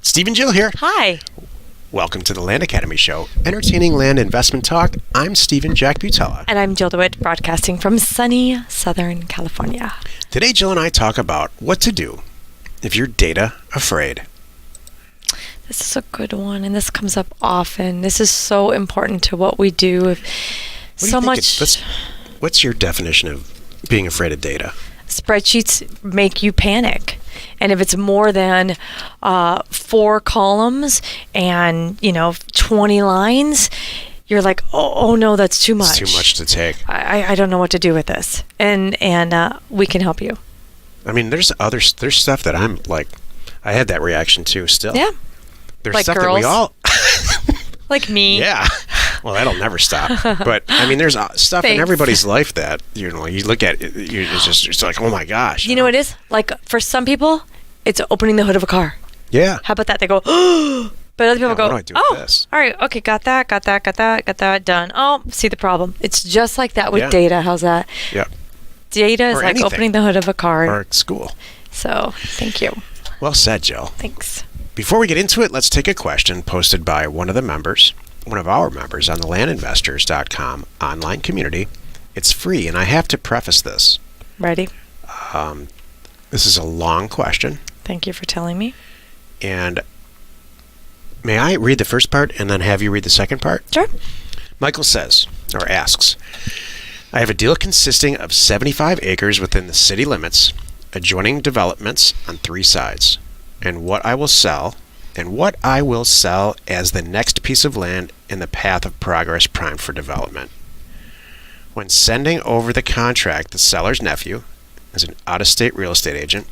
Steve and Jill here. Hi. Welcome to the Land Academy Show, entertaining land investment talk. I'm Stephen Jack Butella. And I'm Jill DeWitt, broadcasting from sunny Southern California. Today, Jill and I talk about what to do if you're data afraid. This is a good one, and this comes up often. This is so important to what we do. What's your definition of being afraid of data? Spreadsheets make you panic. And if it's more than 4 columns and, 20 lines, you're like, oh no, that's too much. It's too much to take. I don't know what to do with this. And we can help you. I mean, there's stuff that I'm like, I had that reaction too still. Yeah. There's like stuff girls. that we all... Like me. Yeah. Well, that'll never stop. But, I mean, there's stuff in everybody's life that, you look at, it's like, oh my gosh. You know what it is? Like, for some people, it's opening the hood of a car. Yeah. How about that? They go, oh! But other people go, what do I do with this? All right, okay, got that, done. Oh, see the problem. It's just like that with data. How's that? Yeah. Data is Or like anything. opening the hood of a car. Or at school. So, thank you. Well said, Jill. Thanks. Before we get into it, let's take a question posted by one of our members on the landinvestors.com online community. It's free, and I have to preface this. Ready? This is a long question. Thank you for telling me. And may I read the first part and then have you read the second part? Sure. Michael says, or asks, I have a deal consisting of 75 acres within the city limits, adjoining developments on 3 sides, and what I will sell as the next piece of land in the path of progress primed for development. When sending over the contract, the seller's nephew is an out-of-state real estate agent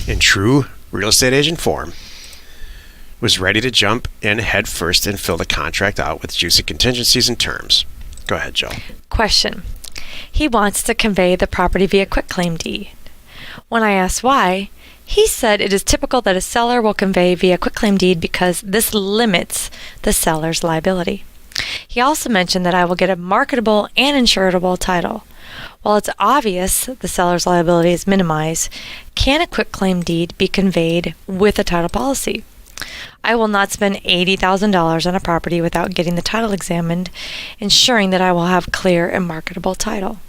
in true real estate agent form, was ready to jump in head first and fill the contract out with juicy contingencies and terms. Go ahead, Jill. Question. He wants to convey the property via quitclaim deed. When I asked why, he said it is typical that a seller will convey via quitclaim deed because this limits the seller's liability. He also mentioned that I will get a marketable and insurable title. While it's obvious the seller's liability is minimized, can a quitclaim deed be conveyed with a title policy? I will not spend $80,000 on a property without getting the title examined, ensuring that I will have clear and marketable title.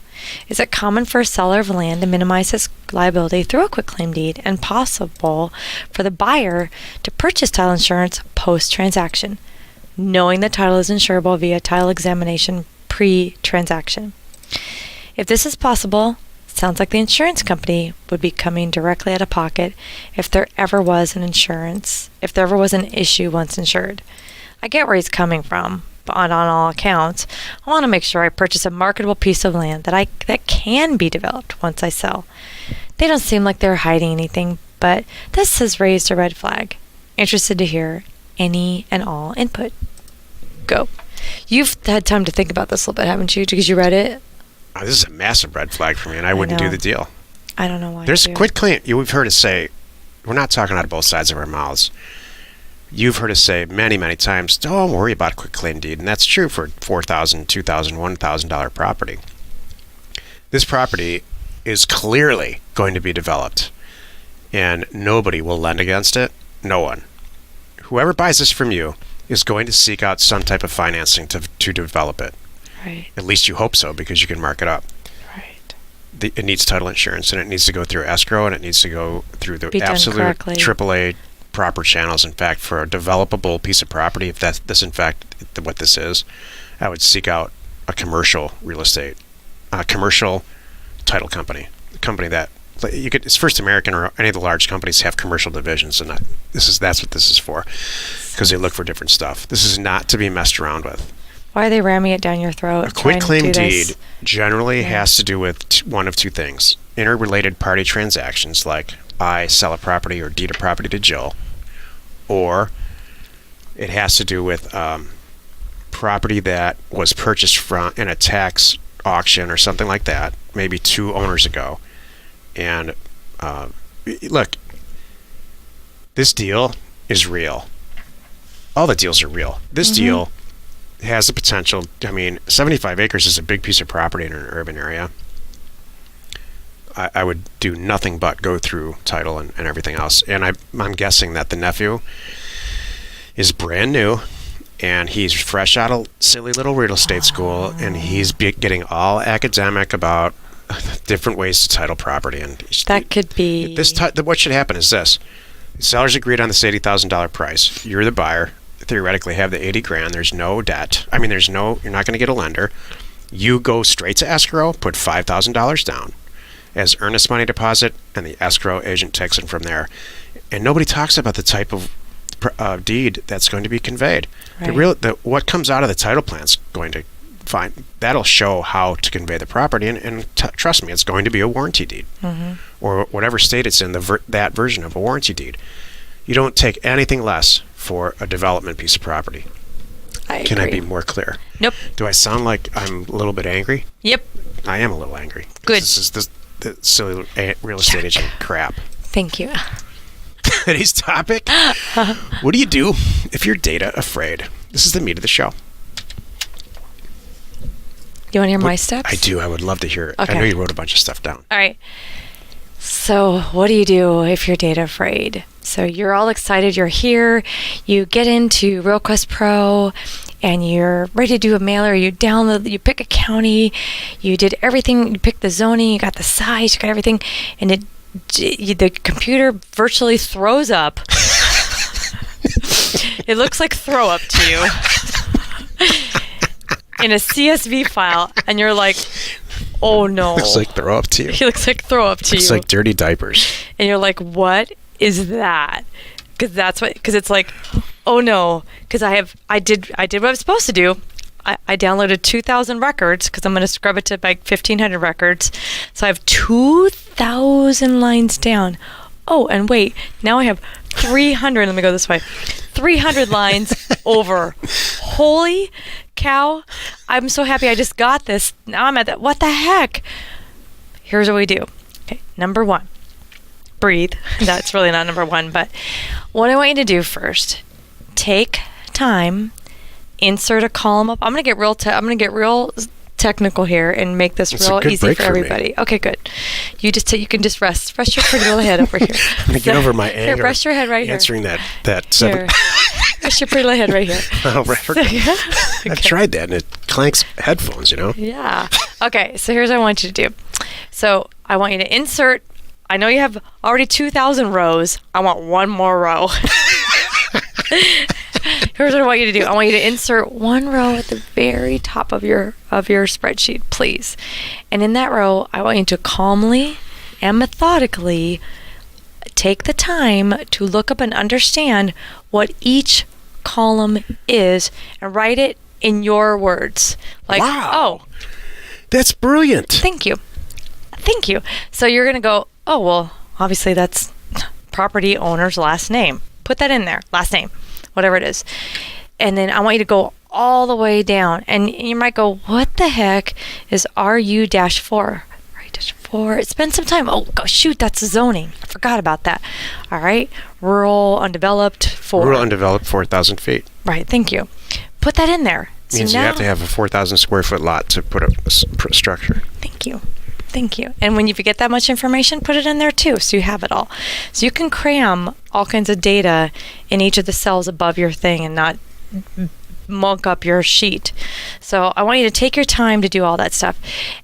Is it common for a seller of land to minimize his liability through a quitclaim deed and possible for the buyer to purchase title insurance post-transaction, knowing the title is insurable via title examination pre-transaction? If this is possible, it sounds like the insurance company would be coming directly out of pocket if there ever was an issue once insured. I get where he's coming from. But on all accounts, I want to make sure I purchase a marketable piece of land that can be developed once I sell. They don't seem like they're hiding anything, but this has raised a red flag. Interested to hear any and all input. Go. You've had time to think about this a little bit, haven't you? Because you read it. Oh, this is a massive red flag for me, and I wouldn't do the deal. I don't know why. There's a quitclaim. We've heard us say, we're not talking out of both sides of our mouths. You've heard us say many, many times, don't worry about a quitclaim deed. And that's true for $4,000, $2,000, $1,000 property. This property is clearly going to be developed, and nobody will lend against it. No one. Whoever buys this from you is going to seek out some type of financing to develop it. Right. At least you hope so, because you can mark it up. Right. It needs title insurance, and it needs to go through escrow, and it needs to go through the absolute AAA proper channels. In fact, for a developable piece of property, if that's in fact what this is, I would seek out a commercial real estate, a commercial title company, a company that it's First American or any of the large companies have commercial divisions, and that's what this is for, because they look for different stuff. This is not to be messed around with. Why are they ramming it down your throat? A quitclaim deed generally has to do with one of two things: interrelated party transactions, like I sell a property or deed a property to Jill, or it has to do with property that was purchased from in a tax auction or something like that, maybe 2 owners ago. And look, this deal is real. All the deals are real. This deal has the potential. I mean, 75 acres is a big piece of property in an urban area. I would do nothing but go through title and everything else. And I'm guessing that the nephew is brand new, and he's fresh out of silly little real estate school, and he's getting all academic about different ways to title property. And That could be... what should happen is this. Sellers agreed on this $80,000 price. You're the buyer. Theoretically have the 80 grand. There's no debt. I mean, you're not going to get a lender. You go straight to escrow, put $5,000 down as earnest money deposit, and the escrow agent takes it from there. And nobody talks about the type of deed that's going to be conveyed. Right. What comes out of the title plan's going to that'll show how to convey the property, and trust me, it's going to be a warranty deed, or whatever state it's in, that version of a warranty deed. You don't take anything less for a development piece of property. Can I be more clear? Nope. Do I sound like I'm a little bit angry? Yep. I am a little angry. Good. This is the silly real estate agent crap. Thank you. Today's topic: what do you do if you're data afraid? This is the meat of the show. You want to hear my steps? I do. I would love to hear it. Okay. I know you wrote a bunch of stuff down. All right. So what do you do if you're data afraid? So you're all excited. You're here. You get into RealQuest Pro, and you're ready to do a mailer. You download. You pick a county. You did everything. You picked the zoning. You got the size. You got everything, and the computer virtually throws up. It looks like throw up to you in a CSV file, and you're like, oh no. Looks like throw up to you. He looks like throw up to you. Looks like dirty diapers. And you're like, what is that? Because it's like, oh no. Because I did what I was supposed to do. I downloaded 2,000 records because I'm going to scrub it to like 1,500 records. So I have 2,000 lines down. Oh, and wait, now I have 300. Let me go this way. 300 lines over. Holy cow. I'm so happy I just got this. Now I'm at that. What the heck? Here's what we do. Okay, number one, breathe. That's really not number one, but what I want you to do first, take time, insert a column up. I'm gonna get real technical here and make this It's a real good easy break for for me. everybody. Okay, good. You can just rest your pretty little head over here. I'm gonna get over my Here, anger. rest your head right here. answering that Here. seven. Rest your pretty little head right here. Oh, right. I've tried that, and it clanks headphones. Yeah. Okay, so here's what I want you to do. So I want you to insert. I know you have already 2,000 rows. I want one more row. Here's what I want you to do. I want you to insert one row at the very top of your spreadsheet, please. And in that row, I want you to calmly and methodically take the time to look up and understand what each column is and write it in your words. Like, Wow. oh, That's brilliant. thank you. Thank you. So you're going to go, oh, well, obviously that's property owner's last name. Put that in there, last name, whatever it is. And then I want you to go all the way down. And you might go, what the heck is RU-4? RU-4. Spend some time. Oh, shoot, that's zoning. I forgot about that. All right. Rural, undeveloped, 4. Rural undeveloped, 4,000 feet. Right, thank you. Put that in there. So Means you have to have a 4,000 square foot lot to put a structure. Thank you. Thank you. And when you get that much information, put it in there too, so you have it all. So you can cram all kinds of data in each of the cells above your thing and not munk up your sheet. So I want you to take your time to do all that stuff.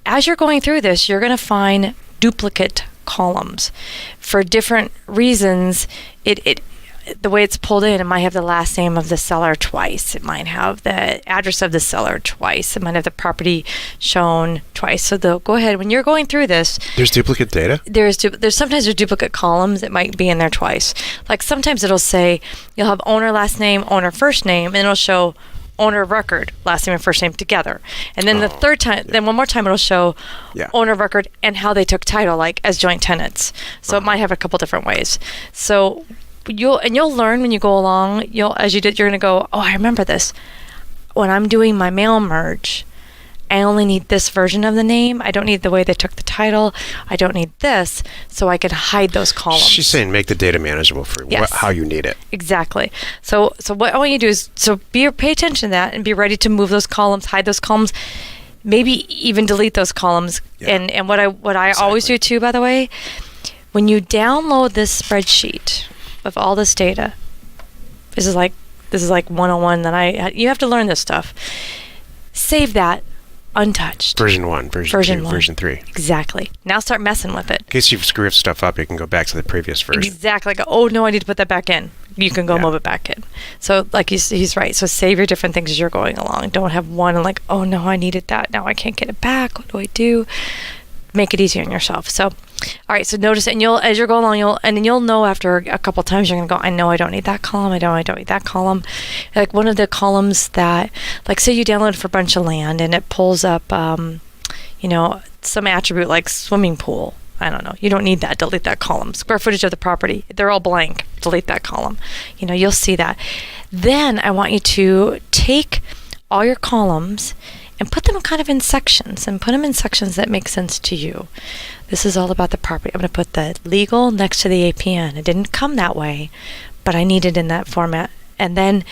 As you're going through this, you're going to find duplicate columns. For different reasons, the way it's pulled in, it might have the last name of the seller twice. It might have the address of the seller twice. It might have the property shown twice. So go ahead, when you're going through this, There's duplicate data? there's sometimes there's duplicate columns that might be in there twice. Like sometimes it'll say you'll have owner last name, owner first name, and it'll show owner of record, last name and first name together. And then the third time, then one more time it'll show Yeah. owner of record and how they took title, like as joint tenants. So it might have a couple different ways. So you'll learn when you go along. You're gonna go, oh, I remember this. When I'm doing my mail merge, I only need this version of the name. I don't need the way they took the title. I don't need this, so I can hide those columns. She's saying make the data manageable for Yes. how you need it. Exactly. So what I want you to do is pay attention to that and be ready to move those columns, hide those columns. maybe even delete those columns. Yeah. And what I always do too, by the way, when you download this spreadsheet of all this data, this is like 101 that you have to learn this stuff. Save that untouched. Version 1, version 2, 1. version 3. Exactly. Now start messing with it. In case you screw stuff up, you can go back to the previous version. Exactly. Like, oh no, I need to put that back in. You can go move it back in. So like he's right. So save your different things as you're going along. Don't have one and like, oh no, I needed that. Now I can't get it back. What do I do? Make it easier on yourself. So, all right. So notice it, and as you're going along, you'll know after a couple times you're gonna go, I know I don't need that column. I don't need that column. Like one of the columns that, like, say you download for a bunch of land and it pulls up, some attribute like swimming pool. I don't know. You don't need that. Delete that column. Square footage of the property. They're all blank. Delete that column. You'll see that. Then I want you to take all your columns and put them kind of in sections, and put them in sections that make sense to you. This is all about the property. I'm going to put the legal next to the APN. It didn't come that way, but I need it in that format. And then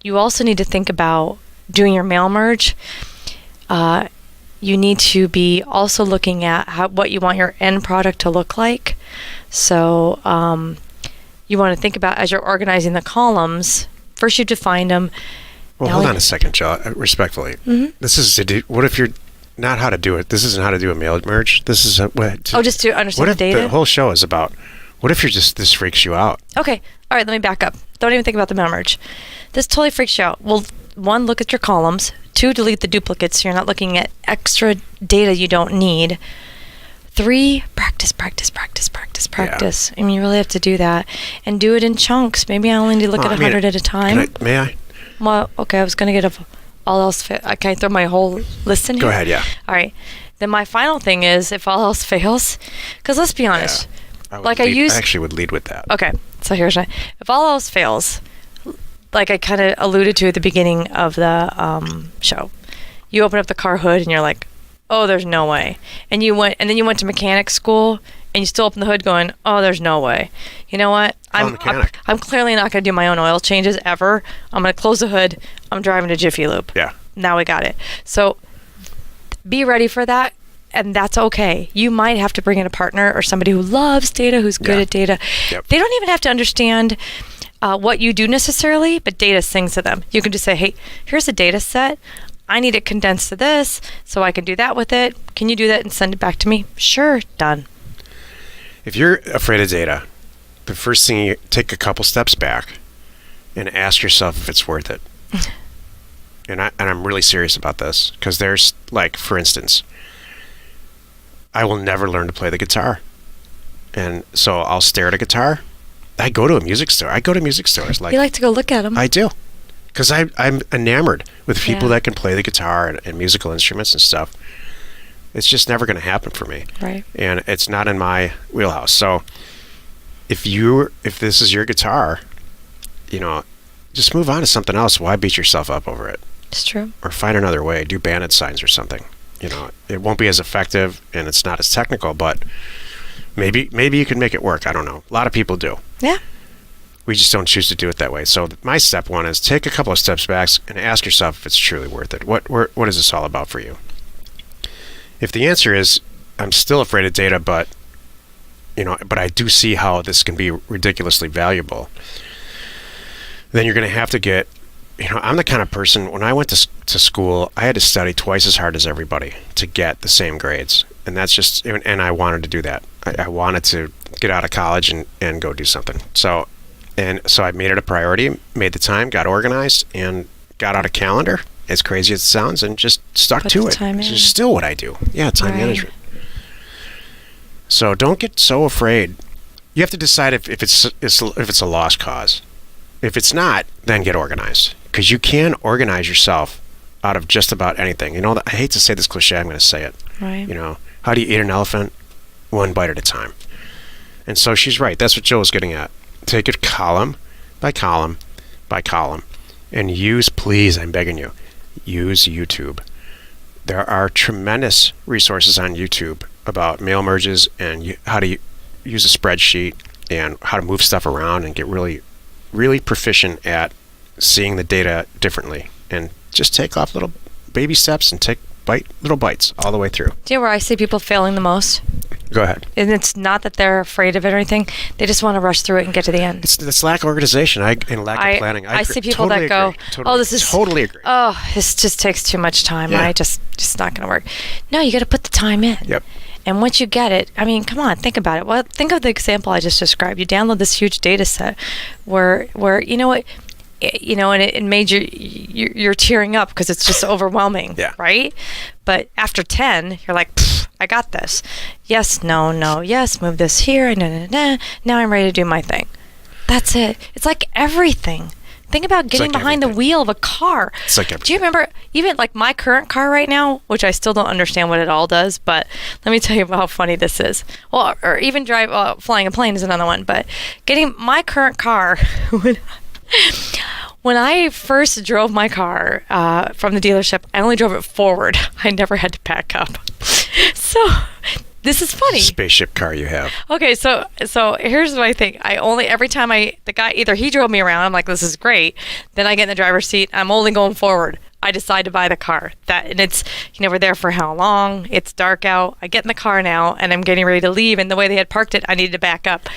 you also need to think about doing your mail merge. You need to be also looking at what you want your end product to look like. So you want to think about, as you're organizing the columns, first you define them. Well, hold on a second, Jill. Respectfully, this is what if you're not how to do it? This isn't how to do a mail merge. This is just to understand the data. The whole show is about. What if this freaks you out? Okay, all right. Let me back up. Don't even think about the mail merge. This totally freaks you out. Well, 1, look at your columns. 2, delete the duplicates so you're not looking at extra data you don't need. 3, practice. Yeah. I mean, you really have to do that, and do it in chunks. Maybe I only need to look at 100 at a time. May I? Well, okay, I was going to get all else. Can I throw my whole list in here? Go ahead, yeah. All right. Then my final thing is, if all else fails, because let's be honest. Yeah. I actually would lead with that. Okay, so here's if all else fails, like I kind of alluded to at the beginning of the show, you open up the car hood and you're like, oh, there's no way. And then you went to mechanic school and you still open the hood going, oh, there's no way. You know what? I'm clearly not going to do my own oil changes ever. I'm going to close the hood. I'm driving to Jiffy Lube. Yeah. Now we got it. So be ready for that, and that's okay. You might have to bring in a partner or somebody who loves data, who's good at data. Yep. They don't even have to understand what you do necessarily, but data sings to them. You can just say, hey, here's a data set. I need it condensed to this, so I can do that with it. Can you do that and send it back to me? Sure, done. If you're afraid of data, the first thing, you take a couple steps back and ask yourself if it's worth it. And I'm really serious about this, because there's, like, for instance, I will never learn to play the guitar. And so I'll stare at a guitar. I go to a music store. I go to music stores. You like to go look at them. I do. Because I'm enamored with people that can play the guitar and musical instruments and stuff. It's just never going to happen for me. Right. And it's not in my wheelhouse. So if this is your guitar, just move on to something else. Why beat yourself up over it? It's true. Or find another way. Do banded signs or something. It won't be as effective and it's not as technical, but maybe you can make it work. I don't know. A lot of people do. Yeah. We just don't choose to do it that way. So my step 1 is take a couple of steps back and ask yourself if it's truly worth it. What is this all about for you? If the answer is, I'm still afraid of data, but I do see how this can be ridiculously valuable, then you're going to have to get, I'm the kind of person, when I went to school, I had to study twice as hard as everybody to get the same grades. And that's just, and I wanted to do that. I wanted to get out of college and go do something. So I made it a priority, made the time, got organized, and got out a calendar, as crazy as it sounds, and just stuck to it. It's just still what I do. Yeah, time management. So don't get so afraid. You have to decide if it's a lost cause. If it's not, then get organized, because you can organize yourself out of just about anything. I hate to say this cliche, I'm going to say it. Right. How do you eat an elephant? One bite at a time. And so she's right. That's what Jill was getting at. Take it column by column by column, and please, I'm begging you, use YouTube. There are tremendous resources on YouTube about mail merges and how to use a spreadsheet and how to move stuff around and get really, really proficient at seeing the data differently and just take off little baby steps and take little bites all the way through. Do you know where I see people failing the most? Go ahead. And it's not that they're afraid of it or anything. They just want to rush through it and get to the end. It's lack of organization and lack of planning. I see people totally that go, agree. Totally, oh, this is totally agree. Oh, this just takes too much time. Yeah. I just not going to work. No, you got to put the time in. Yep. And once you get it, I mean, come on, think about it. Well, think of the example I just described. You download this huge data set where you know what, and it made you're tearing up because it's just overwhelming, yeah. right? But after 10, you're like, I got this. Yes, no, yes, move this here, nah. Now I'm ready to do my thing. That's it. It's like everything. Think about getting behind the wheel of a car. It's like everything. Do you remember even like my current car right now, which I still don't understand what it all does, but let me tell you how funny this is. Well, or even flying a plane is another one, but getting my current car, when I first drove my car from the dealership, I only drove it forward. I never had to back up. So this is funny. Spaceship car you have. Okay, so here's what I think. Every time the guy, either he drove me around, I'm like, this is great. Then I get in the driver's seat, I'm only going forward. I decide to buy the car. And it's, we're there for how long? It's dark out. I get in the car now, and I'm getting ready to leave. And the way they had parked it, I needed to back up.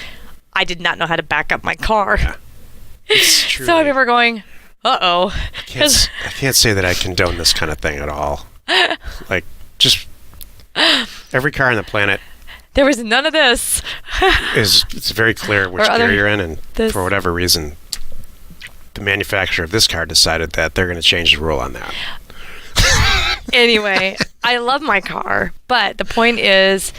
I did not know how to back up my car. Yeah. It's true. So I remember going, uh-oh. I can't say that I condone this kind of thing at all. Like, just every car on the planet. There was none of this. It's very clear which gear you're in, and for whatever reason, the manufacturer of this car decided that they're going to change the rule on that. Anyway, I love my car, but the point is,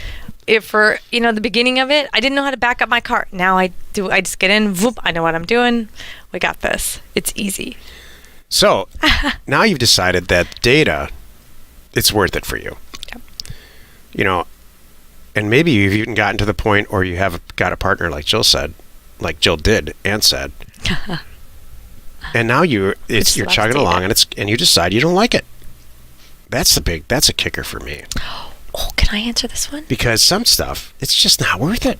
for the beginning of it, I didn't know how to back up my car. Now I do. I just get in, whoop, I know what I'm doing. We got this. It's easy. So now you've decided that data, it's worth it for you. Yep. And maybe you've even gotten to the point where you have got a partner like Jill did and said, and now you're chugging along and you decide you don't like it. That's a kicker for me. Oh, can I answer this one? Because some stuff, it's just not worth it.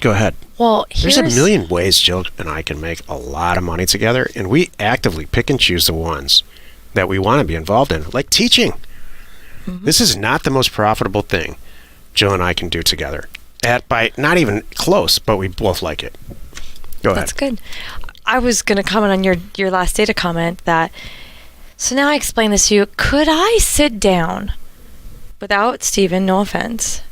Go ahead. Well, there's a million ways Jill and I can make a lot of money together, and we actively pick and choose the ones that we want to be involved in, like teaching. Mm-hmm. This is not the most profitable thing Jill and I can do together. By not even close, but we both like it. Go ahead. That's good. I was going to comment on your last data comment that, so now I explain this to you. Could I sit down without Stephen, no offense,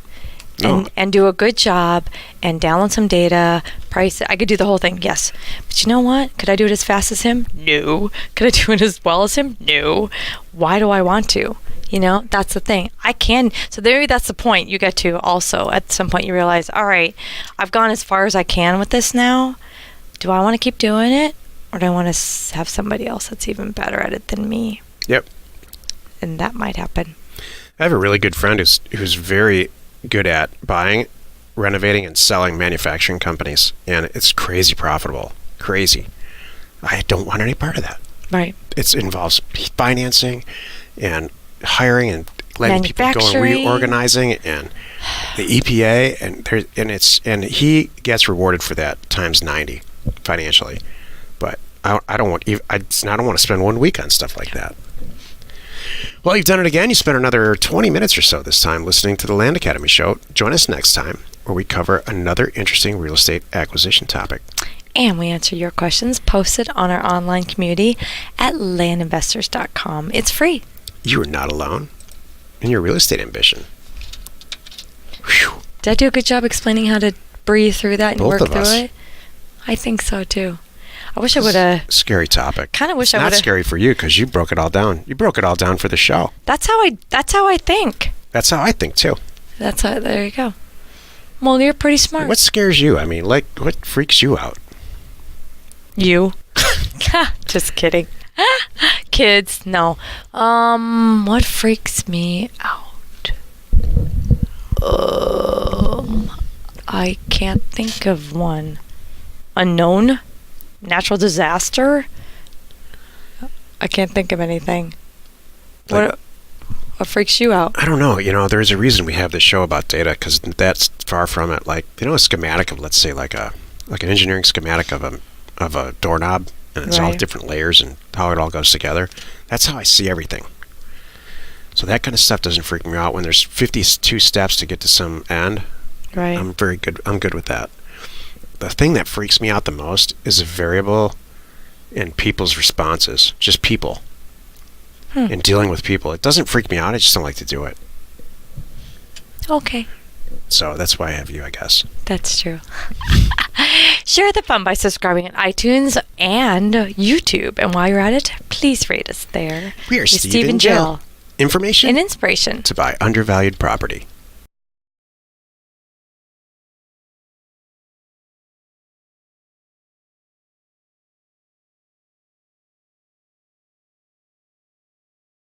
and do a good job and download some data, price it? I could do the whole thing, yes. But you know what? Could I do it as fast as him? No. Could I do it as well as him? No. Why do I want to? That's the thing. I can. So maybe that's the point you get to also. At some point you realize, all right, I've gone as far as I can with this now. Do I want to keep doing it? Or do I want to have somebody else that's even better at it than me? Yep. And that might happen. I have a really good friend who's very good at buying, renovating, and selling manufacturing companies. And it's crazy profitable. Crazy. I don't want any part of that. Right. It involves financing and hiring and letting people go and reorganizing and the EPA and he gets rewarded for that times 90 financially. But I don't want to spend 1 week on stuff like that. Well, you've done it again. You spent another 20 minutes or so this time listening to the Land Academy Show. Join us next time where we cover another interesting real estate acquisition topic. And we answer your questions posted on our online community at landinvestors.com. It's free. You are not alone in your real estate ambition. Whew. Did I do a good job explaining how to breathe through that and Both work of through us. it? I think so too. I wish I would have. Scary topic. Kind of wish I would Not have. scary for you because you broke it all down. You broke it all down for the show. That's how I think. That's how I think too. There you go. Well, you're pretty smart. What scares you? I mean, like, what freaks you out? You. Just kidding. Kids, no. What freaks me out? I can't think of one. Unknown? Natural disaster? I can't think of anything. What freaks you out? I don't know. There's a reason we have this show about data because that's far from it. Like, a schematic of, let's say, like an engineering schematic of a doorknob and it's all Right. different layers and how it all goes together. That's how I see everything. So that kind of stuff doesn't freak me out when there's 52 steps to get to some end. Right. I'm good with that. The thing that freaks me out the most is a variable in people's responses. Just people. And dealing with people. It doesn't freak me out, I just don't like to do it. Okay. So that's why I have you, I guess. That's true. Share the fun by subscribing on iTunes and YouTube. And while you're at it, please rate us there. We are With Steve and Jill. Information and inspiration. to buy undervalued property.